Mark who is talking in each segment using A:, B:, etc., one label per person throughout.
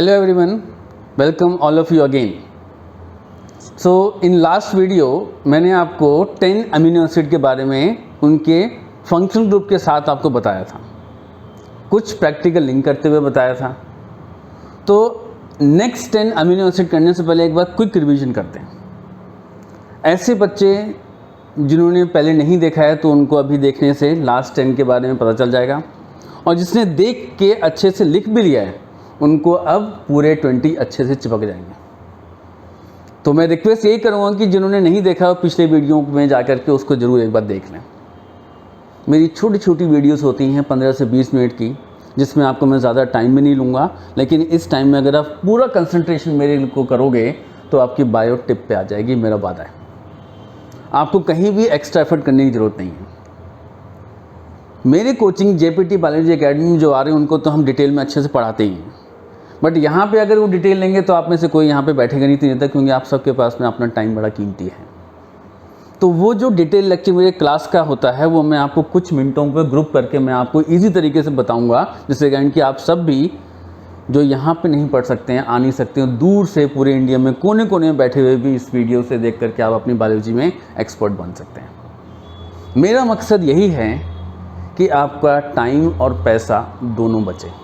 A: Hello everyone, welcome all of you again. So in last video मैंने आपको 10 amino acid के बारे में उनके फंक्शनल ग्रुप के साथ आपको बताया था, कुछ प्रैक्टिकल लिंक करते हुए बताया था। तो नेक्स्ट 10 अमीनो एसिड करने से पहले एक बार क्विक रिवीजन करते हैं। ऐसे बच्चे जिन्होंने पहले नहीं देखा है तो उनको अभी देखने से लास्ट 10 के बारे में पता चल जाएगा, और जिसने देख के अच्छे से लिख भी लिया है उनको अब पूरे 20 अच्छे से चिपक जाएंगे। तो मैं रिक्वेस्ट यही करूँगा कि जिन्होंने नहीं देखा हो पिछले वीडियो में जा कर के उसको ज़रूर एक बार देख लें। मेरी छोटी छोटी वीडियोस होती हैं 15 से 20 मिनट की, जिसमें आपको मैं ज़्यादा टाइम भी नहीं लूँगा, लेकिन इस टाइम में अगर आप पूरा कंसंट्रेशन मेरे को करोगे तो आपकी बायो टिप पे आ जाएगी, मेरा वादा है। आपको कहीं भी एक्स्ट्रा एफर्ट करने की ज़रूरत नहीं है। मेरे कोचिंग जेपीटी बायोलॉजी एकेडमी में जो आ रहे हैं उनको तो हम डिटेल में अच्छे से पढ़ाते ही हैं, बट यहाँ पे अगर वो डिटेल लेंगे तो आप में से कोई यहाँ पे बैठेगा नहीं इतनी देर तक, क्योंकि आप सबके पास में अपना टाइम बड़ा कीमती है। तो वो जो डिटेल लेक्चर मेरे क्लास का होता है वो मैं आपको कुछ मिनटों पे ग्रुप करके मैं आपको ईजी तरीके से बताऊँगा, जिससे कारण कि आप सब भी जो यहाँ पे नहीं पढ़ सकते हैं, आ नहीं सकते हैं, दूर से पूरे इंडिया में कोने कोने में बैठे हुए भी इस वीडियो से देख करके आप अपनी बायोलॉजी में एक्सपर्ट बन सकते हैं। मेरा मकसद यही है कि आपका टाइम और पैसा दोनों बचे।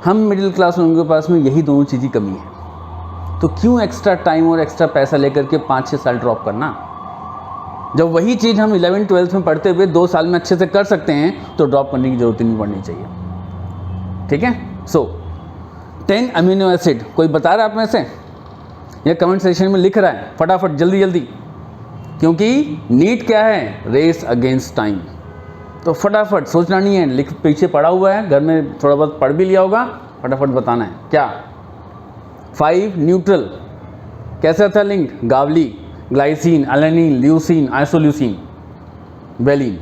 A: हम मिडिल क्लास लोगों के पास में यही दोनों चीज़ की कमी है, तो क्यों एक्स्ट्रा टाइम और एक्स्ट्रा पैसा लेकर के 5-6 साल ड्रॉप करना, जब वही चीज़ हम 11-12 में पढ़ते हुए 2 साल में अच्छे से कर सकते हैं तो ड्रॉप करने की ज़रूरत नहीं पड़नी चाहिए। ठीक है। सो 10 अमीनो एसिड कोई बता रहा है आप में से, या कमेंट सेक्शन में लिख रहा है फटाफट जल्दी जल्दी, क्योंकि नीट क्या है, रेस अगेंस्ट टाइम। तो फटाफट सोचना नहीं है, लिख पीछे पढ़ा हुआ है, घर में थोड़ा बहुत पढ़ भी लिया होगा, फटाफट बताना है क्या। 5 न्यूट्रल कैसा था लिंक, गावली, glycine, alanine, leucine, isoleucine, valine.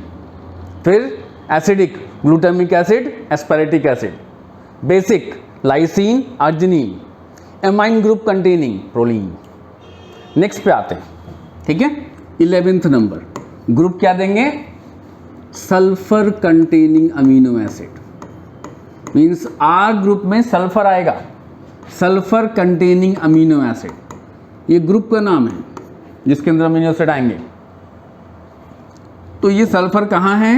A: फिर acidic glutamic acid, aspartic acid. Basic lysine, arginine. Amine group containing proline. Next पे आते हैं, ठीक है। 11th नंबर ग्रुप क्या देंगे, sulphur containing amino acid. Means R group में सल्फर आएगा, सल्फर कंटेनिंग अमीनो एसिड, ये ग्रुप का नाम है जिसके अंदर अमीनो एसिड आएंगे। तो ये सल्फर कहाँ है,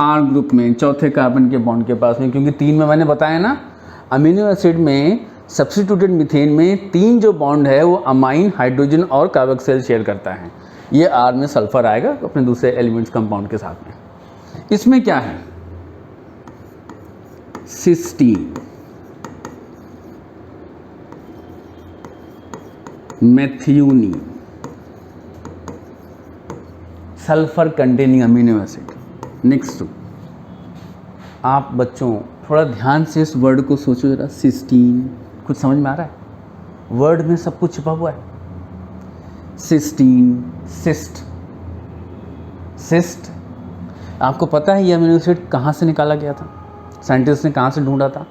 A: आर ग्रुप में, चौथे कार्बन के बॉन्ड के पास में, क्योंकि 3 में मैंने बताया ना, अमीनो एसिड में सब्स्टिट्यूटेड मीथेन में 3 जो बॉन्ड है वो अमाइन, हाइड्रोजन और कार्बोक्सिल शेयर करता है। ये आर में सल्फर आएगा अपने दूसरे एलिमेंट्स कंपाउंड के साथ में। इसमें क्या है, cysteine, methionine, sulphur containing amino acid. Next, आप बच्चों थोड़ा ध्यान से इस वर्ड को सोचो जरा, सिस्टीन। कुछ समझ में आ रहा है, वर्ड में सब कुछ छुपा हुआ है। Cysteine, cyst, cyst. आपको पता है ये अमीनो एसिड कहाँ से निकाला गया था, साइंटिस्ट ने कहाँ से ढूंढा था,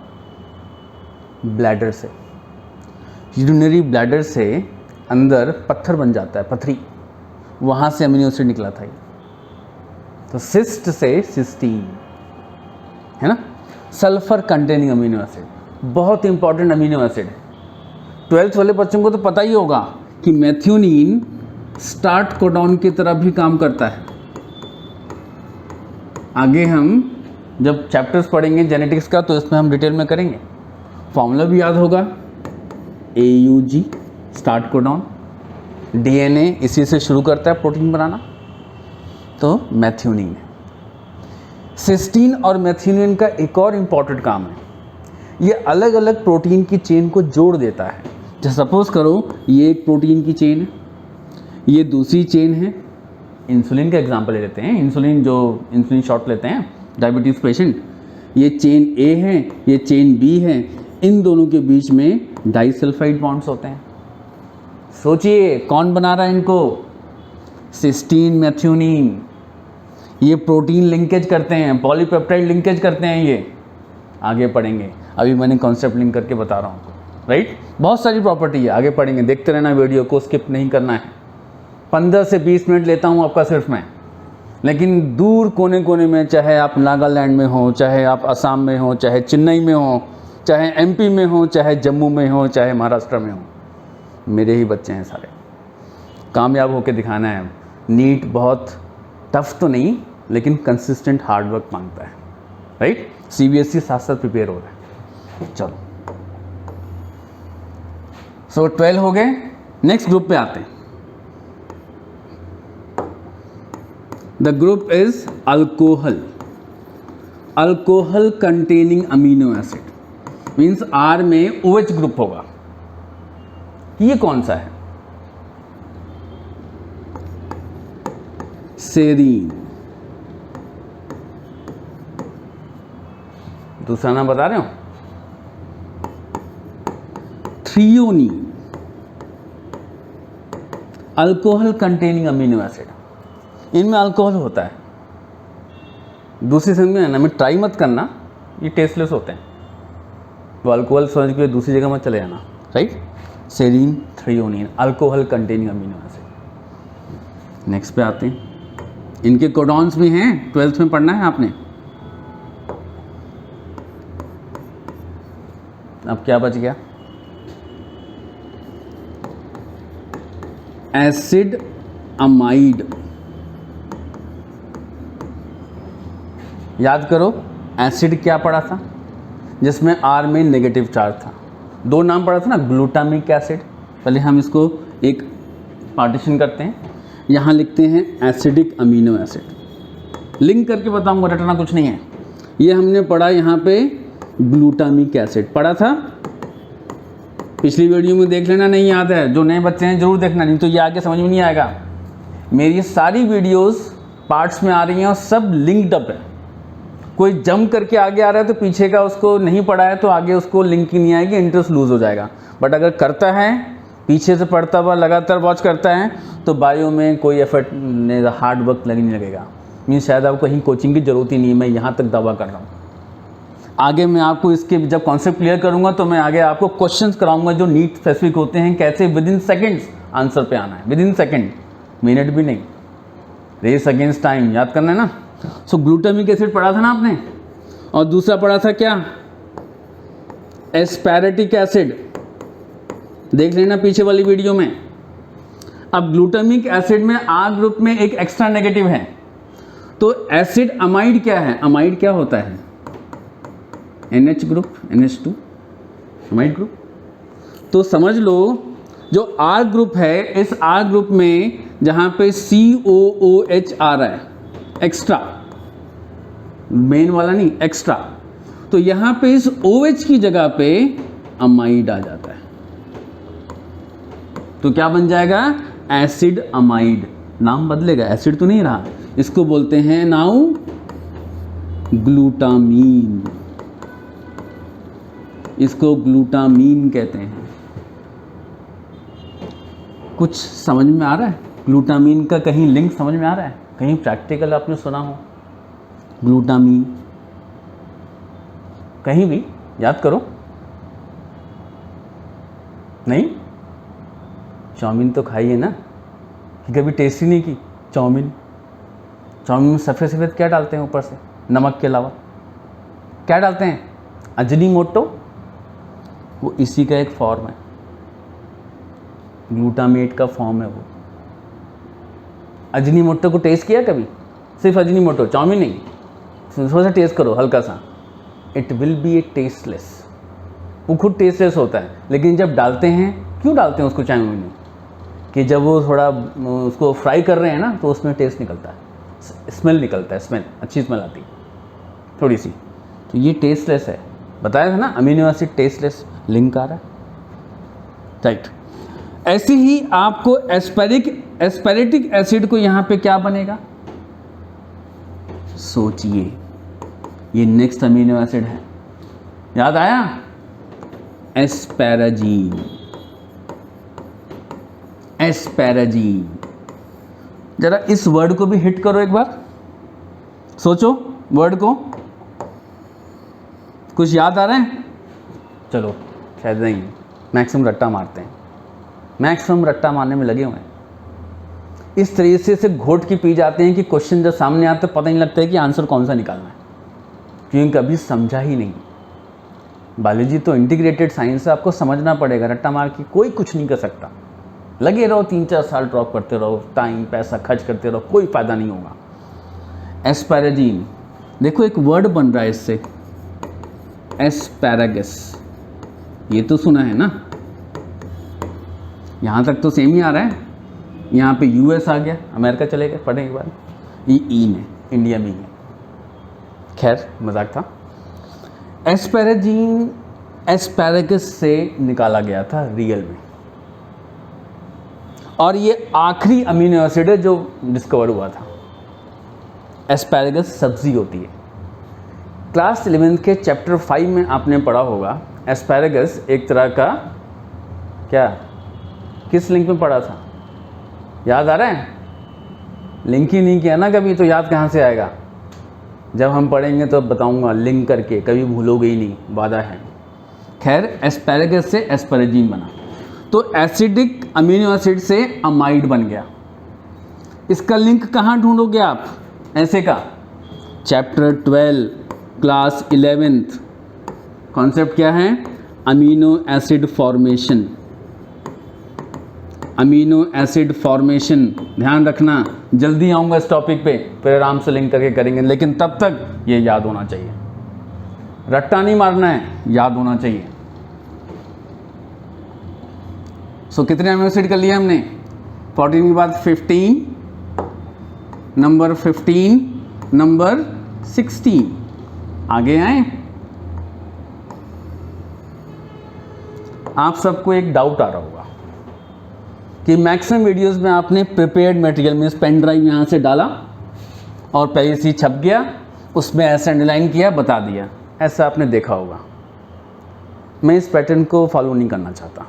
A: ब्लैडर से। यूरिनरी ब्लैडर से अंदर पत्थर बन जाता है, पथरी, वहाँ से अमीनो एसिड निकला था ये। तो सिस्ट से सिस्टीन है ना। सल्फर कंटेनिंग अमीनो एसिड बहुत इंपॉर्टेंट अमीनो एसिड है। 12th वाले बच्चों को तो पता ही होगा कि मेथियोनीन स्टार्ट कोडॉन की तरह भी काम करता है। आगे हम जब चैप्टर्स पढ़ेंगे जेनेटिक्स का तो इसमें हम डिटेल में करेंगे। फॉर्मूला भी याद होगा, AUG स्टार्ट कोडॉन, DNA इसी से शुरू करता है प्रोटीन बनाना, तो मेथियोनीन है। सिस्टीन और मेथियोनीन का एक और इम्पॉर्टेंट काम है, ये अलग अलग प्रोटीन की चेन को जोड़ देता है। जैसे सपोज करो ये एक प्रोटीन की चेन है, ये दूसरी चेन है। इंसुलिन का एग्जांपल ले लेते हैं, इंसुलिन जो इंसुलिन शॉट लेते हैं डायबिटीज़ पेशेंट, ये चेन A है, ये चेन B है, इन दोनों के बीच में डाइसल्फाइड बॉन्ड्स होते हैं। सोचिए कौन बना रहा है इनको, सिस्टीन, मेथियोनीन। ये प्रोटीन लिंकेज करते हैं, पॉलीपेप्टाइड लिंकेज करते हैं, ये आगे पढ़ेंगे। अभी मैंने कॉन्सेप्ट लिंक करके बता रहा हूँ, राइट। बहुत सारी प्रॉपर्टी है, आगे पढ़ेंगे, देखते रहना, वीडियो को स्किप नहीं करना है। 15 से 20 मिनट लेता हूँ आपका सिर्फ मैं, लेकिन दूर कोने कोने में, चाहे आप नागालैंड में हो, चाहे आप असम में हो, चाहे चेन्नई में हो, चाहे एमपी में हो, चाहे जम्मू में हो, चाहे महाराष्ट्र में हो, मेरे ही बच्चे हैं सारे। कामयाब होकर दिखाना है। नीट बहुत टफ तो नहीं, लेकिन कंसिस्टेंट हार्ड वर्क मांगता है, राइट। सीबीएसई साथ साथ प्रिपेयर हो रहा है। चलो, सो 12 हो गए। नेक्स्ट ग्रुप पे आते हैं। The group is alcohol. Alcohol containing amino acid means R में OH ग्रुप होगा। ये कौन सा है? सेरीन। दूसरा नाम बता रहे हो, थ्रियोनीन। अल्कोहल कंटेनिंग अमीनो एसिड, इनमें अल्कोहल होता है। दूसरी समझ में ना, ट्राई मत करना, ये टेस्टलेस होते हैं। वो अल्कोहल समझ के दूसरी जगह मत चले जाना, right. Serine, threonine, alcohol containing amino acid. Next पे आते हैं। इनके कोडॉन्स भी हैं, 12th में पढ़ना है आपने। अब क्या बच गया? Acid amide. याद करो, एसिड क्या पढ़ा था जिसमें आर में नेगेटिव चार्ज था? दो नाम पढ़ा था ना, ग्लूटामिक एसिड। पहले हम इसको एक पार्टीशन करते हैं, यहाँ लिखते हैं एसिडिक अमीनो एसिड। लिंक करके बताऊंगा, रटना कुछ नहीं है। ये हमने पढ़ा यहाँ पे ग्लूटामिक एसिड पढ़ा था, पिछली वीडियो में देख लेना, नहीं याद है। जो नए बच्चे हैं जरूर देखना, नहीं तो ये आगे समझ में नहीं आएगा। मेरी सारी वीडियोस पार्ट्स में आ रही हैं और सब लिंक्ड अप है। कोई जंप करके आगे आ रहा है तो पीछे का उसको नहीं पढ़ा है तो आगे उसको लिंक ही नहीं आएगी, इंटरेस्ट लूज हो जाएगा। बट अगर करता है, पीछे से पढ़ता हुआ लगातार वॉच करता है, तो बायो में कोई एफर्ट, हार्ड वर्क नहीं लगेगा। मीन्स शायद आपको कहीं कोचिंग की ज़रूरत ही नहीं है, मैं यहाँ तक दावा कर रहा हूँ। आगे मैं आपको इसके जब कॉन्सेप्ट क्लियर करूँगा तो मैं आगे आपको क्वेश्चंस कराऊंगा जो नीट स्पेसिफिक होते हैं, कैसे विदिन सेकेंड्स आंसर पे आना है। विदिन सेकेंड, मिनट भी नहीं, रेस अगेंस्ट टाइम, याद करना है ना। सो ग्लूटामिक एसिड पढ़ा था ना आपने, और दूसरा पढ़ा था क्या? एस्पैरेटिक एसिड। देख लेना पीछे वाली वीडियो में। अब ग्लूटामिक एसिड में आर ग्रुप में एक एक्स्ट्रा नेगेटिव है, तो एसिड अमाइड क्या है? अमाइड क्या होता है? NH group, NH2 amide group. तो समझ लो, जो R ग्रुप है, इस R ग्रुप में जहां पे COOH आ रहा है एक्स्ट्रा, मेन वाला नहीं, एक्स्ट्रा, तो यहां पे इस OH की जगह पे अमाइड आ जाता है, तो क्या बन जाएगा? Acid amide. नाम बदलेगा, एसिड तो नहीं रहा। इसको बोलते हैं नाउ ग्लूटामीन। इसको ग्लूटामीन कहते हैं। कुछ समझ में आ रहा है? ग्लूटामीन का कहीं लिंक समझ में आ रहा है? कहीं प्रैक्टिकल आपने सुना हो ग्लूटामीन? कहीं भी याद करो। नहीं? चाउमीन तो खाई है ना, कि कभी टेस्ट ही नहीं की चाउमीन? चाउमीन में सफ़ेद सफ़ेद क्या डालते हैं ऊपर से, नमक के अलावा? क्या डालते हैं? अजीनोमोटो। वो इसी का एक फॉर्म है, ग्लूटामेट का फॉर्म है वो। अजीनोमोटो को टेस्ट किया कभी? सिर्फ अजीनोमोटो, चाउमीन नहीं, थोड़ा सा टेस्ट करो हल्का सा। It will be A tasteless. वो खुद टेस्टलेस होता है, लेकिन जब डालते हैं, क्यों डालते हैं उसको चाउमीन में? कि जब वो थोड़ा उसको फ्राई कर रहे हैं ना, तो उसमें टेस्ट निकलता है, स्मेल निकलता है, स्मेल, अच्छी स्मेल आती है थोड़ी सी। तो ये टेस्टलेस है, बताया था ना, अमीनो एसिड टेस्टलेस, लिंक आ रहा है, राइट। ऐसे ही आपको एस्पेरेटिक एसिड को यहाँ पे क्या बनेगा? सोचिए, ये नेक्स्ट अमीनो एसिड है, याद आया? एस्पैराजीन। एस्पैराजीन। जरा इस वर्ड को भी हिट करो एक बार, सोचो वर्ड को। कुछ याद आ रहा है? चलो शायद नहीं, मैक्सिमम रट्टा मारते हैं, मैक्सिमम रट्टा मारने में लगे हुए हैं। इस तरीके से घोट के पी जाते हैं कि क्वेश्चन जब सामने आते पता नहीं लगता है कि आंसर कौन सा निकालना है, क्योंकि कभी समझा ही नहीं। बायोलॉजी तो इंटीग्रेटेड साइंस है, आपको समझना पड़ेगा, रट्टा मार के कोई कुछ नहीं कर सकता। लगे रहो 3-4 साल ड्रॉप करते रहो, टाइम पैसा खर्च करते रहो, कोई फ़ायदा नहीं होगा। एस्पैराजीन, देखो एक वर्ड बन रहा है इससे, एस्पैरागस, ये तो सुना है ना, यहाँ तक तो सेम ही आ रहा है, यहाँ पे यूएस आ गया, अमेरिका चले गए, पढ़ने के बाद ये ई में, इंडिया में ही है। खैर मजाक था। एस्पैराजीन एस्पैरागस से निकाला गया था रियल में, और ये आखिरी अमीनो एसिड है जो डिस्कवर हुआ था। एस्पैरागस सब्जी होती है। क्लास 11th के चैप्टर 5 में आपने पढ़ा होगा, एस्पैरागस एक तरह का, क्या किस लिंक में पढ़ा था, याद आ रहा है? लिंक ही नहीं किया ना कभी, तो याद कहाँ से आएगा? जब हम पढ़ेंगे तो बताऊंगा लिंक करके, कभी भूलोगे ही नहीं, वादा है। खैर, एस्पैरागस से एस्पैराजीन बना, तो एसिडिक अमीनो एसिड से अमाइड बन गया। इसका लिंक कहाँ ढूंढोगे आप? ऐसे का, चैप्टर 12 क्लास 11th, कॉन्सेप्ट क्या है? Amino acid formation. Amino acid formation, ध्यान रखना, जल्दी आऊँगा इस टॉपिक पे, फिर आराम से लिंक करके करेंगे, लेकिन तब तक ये याद होना चाहिए, रट्टा नहीं मारना है, याद होना चाहिए। सो कितने अमीनो एसिड कर लिए हमने? 14 के बाद 15, नंबर 15, नंबर 16, आगे आए। आप सबको एक डाउट आ रहा होगा कि मैक्सिमम वीडियोस में आपने प्रिपेयर्ड मटेरियल में पेन ड्राइव यहाँ से डाला और पहले से छप गया, उसमें ऐसा अंडरलाइन किया, बता दिया, ऐसा आपने देखा होगा। मैं इस पैटर्न को फॉलो नहीं करना चाहता,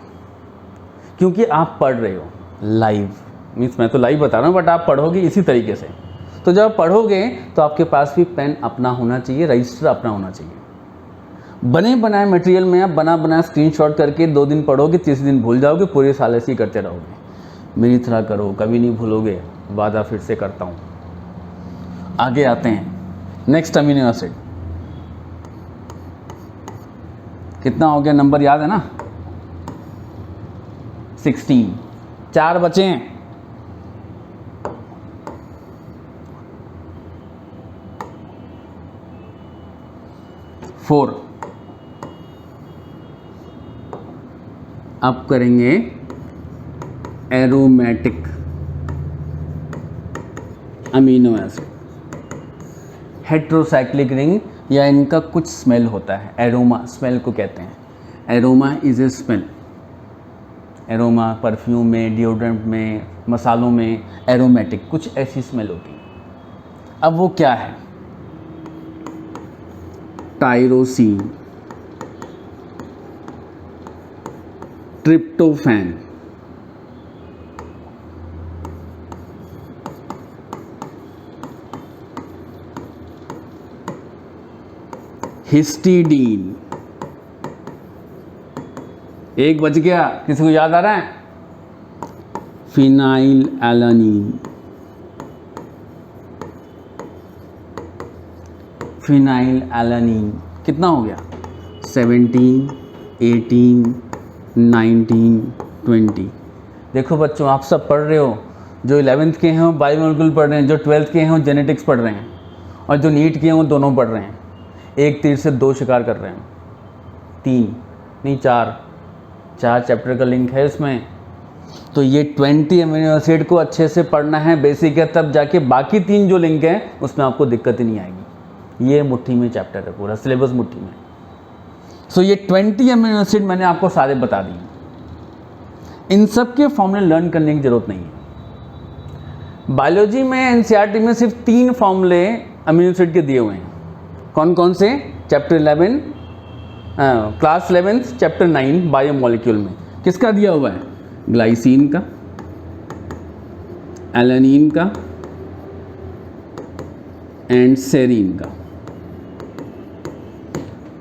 A: क्योंकि आप पढ़ रहे हो लाइव, मीन्स मैं तो लाइव बता रहा हूँ, बट आप पढ़ोगे इसी तरीके से। तो जब पढ़ोगे तो आपके पास भी पेन अपना होना चाहिए, रजिस्टर अपना होना चाहिए। बने बनाए मटेरियल में आप बना बनाया स्क्रीनशॉट करके 2 दिन पढ़ोगे, तीसरे दिन भूल जाओगे, पूरे साल ऐसे ही करते रहोगे। मेरी तरह करो, कभी नहीं भूलोगे, वादा फिर से करता हूँ। आगे आते हैं, नेक्स्ट अमीनो एसिड कितना हो गया? नंबर याद है ना? 16, 4 बचे हैं। फोर, अब करेंगे aromatic amino acid. Heterocyclic ring, या इनका कुछ स्मेल होता है, एरोमा, स्मेल को कहते हैं। Aroma is a smell. Aroma perfume में, डिओड्रेंट में, मसालों में एरोमेटिक कुछ ऐसी स्मेल होती है। अब वो क्या है? Tyrosine, tryptophan, histidine. एक बच गया, किसी को याद आ रहा है? Phenyl alanine. फिनाइल एलानीन कितना हो गया? 17, 18, 19, 20। देखो बच्चों, आप सब पढ़ रहे हो, जो 11th के हैं वो बायोमोलिक्यूल पढ़ रहे हैं, जो 12th के हैं वो जेनेटिक्स पढ़ रहे हैं, और जो नीट के हैं वो दोनों पढ़ रहे हैं। एक तीर से 2 शिकार कर रहे हैं, 3 नहीं 4 चैप्टर का लिंक है इसमें। तो ये 20 अमीनो एसिड को अच्छे से पढ़ना है, बेसिक है, तब जाके बाकी 3 जो लिंक हैं उसमें आपको दिक्कत ही नहीं आएगी। ये मुट्ठी में चैप्टर है, पूरा सिलेबस मुट्ठी में। सो ये 20 अमीनो एसिड मैंने आपको सारे बता दिए। इन सब के फॉर्मूले लर्न करने की ज़रूरत नहीं है। बायोलॉजी में एनसीईआरटी में सिर्फ 3 फॉर्मूले अमीनो एसिड के दिए हुए हैं। कौन कौन से? Chapter 11, class 11th chapter 9 biomolecule में किसका दिया हुआ है? ग्लाइसिन का, एलानीन का एंड सेरीन का।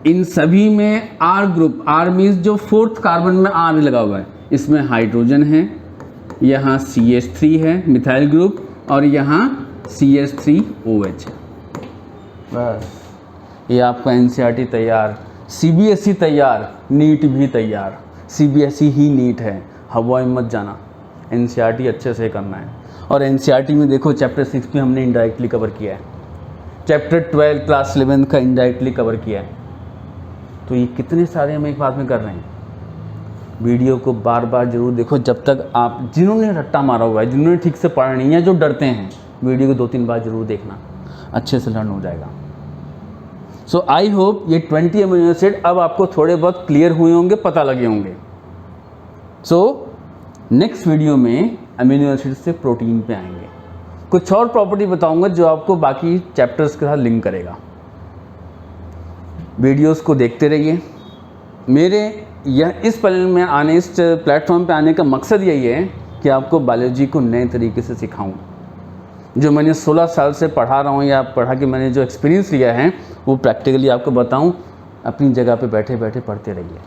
A: इन सभी में आर ग्रुप, आर मीन्स जो 4th कार्बन में आर लगा हुआ है, इसमें हाइड्रोजन है, यहाँ CH3 है मिथाइल ग्रुप, और यहाँ CH3OH है। बस ये आपका एनसीईआरटी तैयार। CBSE तैयार, नीट भी तैयार। CBSE ही नीट है, हवा में मत जाना। NCERT अच्छे से करना है। और NCERT में देखो चैप्टर 6 भी हमने इनडायरेक्टली कवर किया है, चैप्टर 12 क्लास 11 का इनडायरेक्टली कवर किया है। तो ये कितने सारे हम एक बात में कर रहे हैं। वीडियो को बार बार जरूर देखो, जब तक आप, जिन्होंने रट्टा मारा हुआ है, जिन्होंने ठीक से पढ़ा नहीं है, जो डरते हैं, वीडियो को 2-3 बार जरूर देखना, अच्छे से लर्न हो जाएगा। सो आई होप ये 20 अमीनो एसिड अब आपको थोड़े बहुत क्लियर हुए होंगे, पता लगे होंगे। सो नेक्स्ट वीडियो में अमीनो एसिड से प्रोटीन पे आएंगे, कुछ और प्रॉपर्टी बताऊंगा जो आपको बाकी चैप्टर्स के साथ लिंक करेगा। वीडियोस को देखते रहिए। मेरे यह इस पैनल में आने, इस प्लेटफॉर्म पे आने का मकसद यही है कि आपको बायोलॉजी को नए तरीके से सिखाऊं। जो मैंने 16 साल से पढ़ा रहा हूँ या पढ़ा के मैंने जो एक्सपीरियंस लिया है वो प्रैक्टिकली आपको बताऊं। अपनी जगह पे बैठे बैठे पढ़ते रहिए,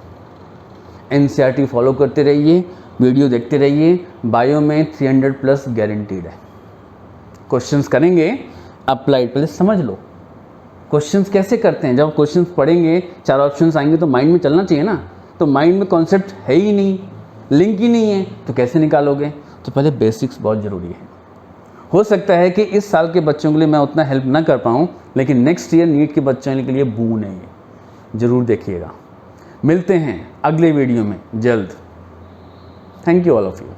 A: NCERT फॉलो करते रहिए, वीडियो देखते रहिए। बायो में 300+ गारंटीड है। क्वेश्चंस करेंगे, अप्लाइड पहले समझ लो क्वेश्चंस कैसे करते हैं। जब क्वेश्चंस पढ़ेंगे, 4 ऑप्शंस आएंगे तो माइंड में चलना चाहिए ना। तो माइंड में कॉन्सेप्ट है ही नहीं, लिंक ही नहीं है, तो कैसे निकालोगे। तो पहले बेसिक्स बहुत ज़रूरी है। हो सकता है कि इस साल के बच्चों के लिए मैं उतना हेल्प ना कर पाऊँ, लेकिन नेक्स्ट ईयर नीट के बच्चों के लिए बून है ये, ज़रूर देखिएगा। मिलते हैं अगले वीडियो में जल्द। Thank you all of you.